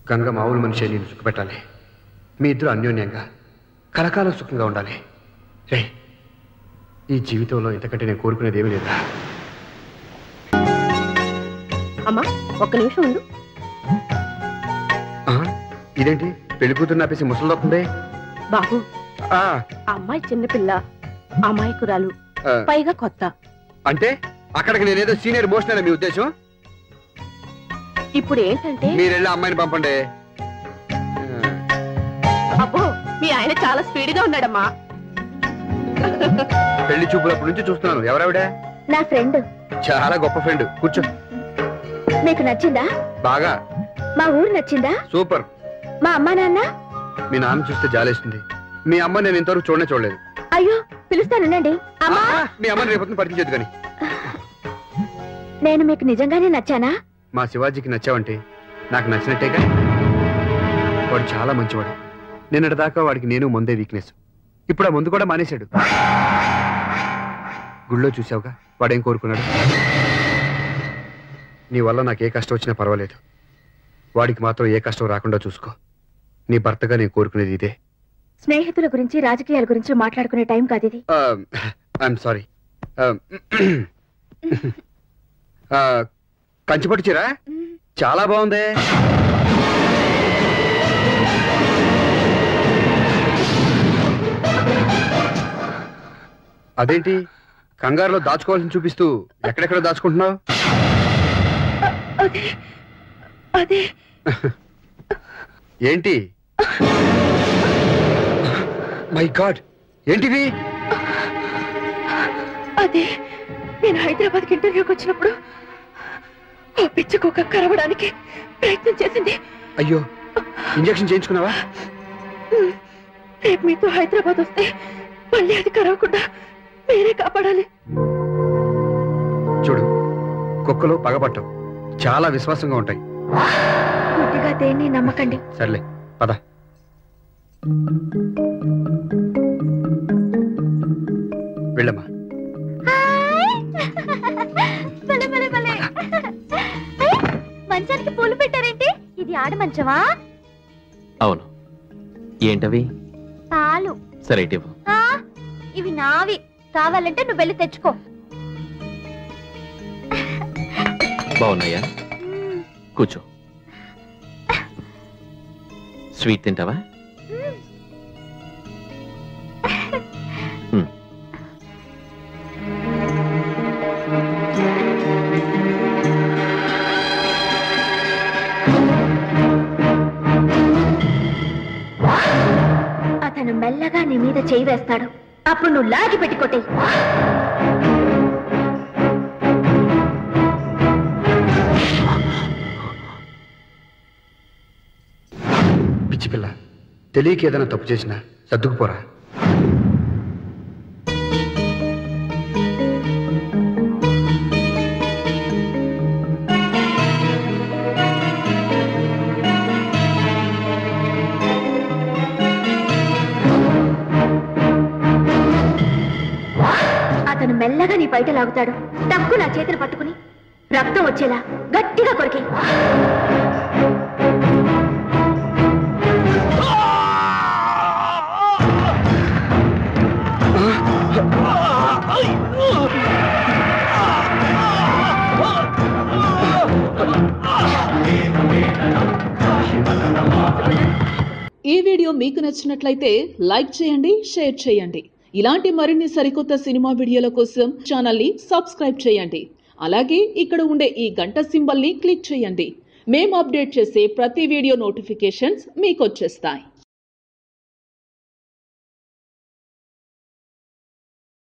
గంగ మామూలు మనిషి నేను సుఖపెట్టాలి. మీ ఇద్దరు అన్యోన్యంగా కలకాలం సుఖంగా ఉండాలి. రే, ఈ జీవితంలో ఇంతకంటే నేను కోరుకునేది ఏమీ లేదా? అమ్మా ఒక్క నిమిషం ఉండు. ఇదేంటి పెళ్లి కూతురు నాపేసి ముసలిదవుతుంది? బాబు, అమ్మాయి చిన్నపిల్ల, అమాయకురాలు, పైగా కొత్త. అంటే అక్కడికి నేనేదో సీనియర్ మోషన్ మీ ఉద్దేశం? ఇప్పుడు ఏంటంటే మీరెళ్ళి అమ్మాయిని పంపండి. అబ్బో, మీ ఆయన చాలా స్పీడ్ గా ఉన్నాడమ్మా. పెళ్లి చూపులప్పటి నుంచి చూస్తున్నాను. ఎవరావిడే? నా ఫ్రెండ్. చాలా గొప్ప ఫ్రెండ్. కూర్చో. మీకు నచ్చిందా? బాగా. మా ఊరు నచ్చిందా? సూపర్. మా అమ్మా నాన్న? మీ నాన్న చూస్తే జాలేస్తుంది. మీ అమ్మ నేను ఇంతవరకు చూడలేదు. అయ్యో, పిలుస్తానండి. మీ అమ్మని రేపు పరిచయం కానీ. నేను మీకు నిజంగానే నచ్చానా? మా శివాజీకి నచ్చావంటే నాకు నచ్చినట్టేగా. వాడు చాలా మంచివాడు. నిన్నటి దాకా వాడికి నేను ముందే వీక్నెస్. ఇప్పుడు ఆ ముందు కూడా మానేశాడు. గుళ్ళో చూసావుగా వాడేం కోరుకున్నాడు? నీ వల్ల నాకు ఏ కష్టం వచ్చినా పర్వాలేదు, వాడికి మాత్రం ఏ కష్టం రాకుండా చూసుకో. నీ భర్తగా నేను కోరుకునేది ఇదే. స్నేహితుల గురించి రాజకీయాల గురించి మాట్లాడుకునే టైం కాదు ఇది. I'm sorry. కంచిపట్టు చీర చాలా బాగుంది. అదేంటి కంగారులో దాచుకోవాల్సింది చూపిస్తూ ఎక్కడెక్కడ దాచుకుంటున్నావు? ఏంటి? మై గాడ్, ఏంటివి? అదే నేను హైదరాబాద్కి ఇంటర్వ్యూకి వచ్చినప్పుడు ఆ పిచ్చుకోక కరవడానికి ప్రయత్నం చేసింది. అయ్యో, ఇంజెక్షన్ చేయించుకున్నావా? రేపు మీతో హైదరాబాద్ వస్తే మళ్ళీ అది కరవకుండా మీరే కాపాడాలి. చూడు, కుక్కలు పగపట్టవు, చాలా విశ్వాసంగా ఉంటాయి. కొద్దిగా దేన్ని నమ్మకండి. సర్లే పద. వెళ్ళమ్మా. మంచానికి పూలు పెట్టారేంటి? ఇది ఆడ మంచమా? అవును. ఏంటవి? పాలు. సరే, ఇవి నావి. కావాలంటే నువ్వు వెళ్ళి తెచ్చుకో. బాగున్నాయా? కూర్చో. స్వీట్ తింటావా? అతను మెల్లగా నీ మీద చేయి వేస్తాడు. అప్పుడు నువ్వు లాగి పెట్టి కొట్టేయ్. పిచ్చి పిల్ల, తెలియక ఏదైనా తప్పు చేసినా సర్దుకుపోరా. అతను మెల్లగా నీ బయట లాగుతాడు. టక్కు నా చేతులు పట్టుకుని రక్తం వచ్చేలా గట్టిగా కొరికి. ఈ వీడియో మీకు నచ్చినట్లయితే లైక్ చేయండి, షేర్ చేయండి. ఇలాంటి మరిన్ని సరికొత్త సినిమా వీడియోల కోసం ఛానల్ని సబ్స్క్రైబ్ చేయండి. అలాగే ఇక్కడ ఉండే ఈ గంట సింబల్ని క్లిక్ చేయండి. మేము అప్డేట్ చేసే ప్రతి వీడియో నోటిఫికేషన్స్ మీకు వచ్చేస్తాయి.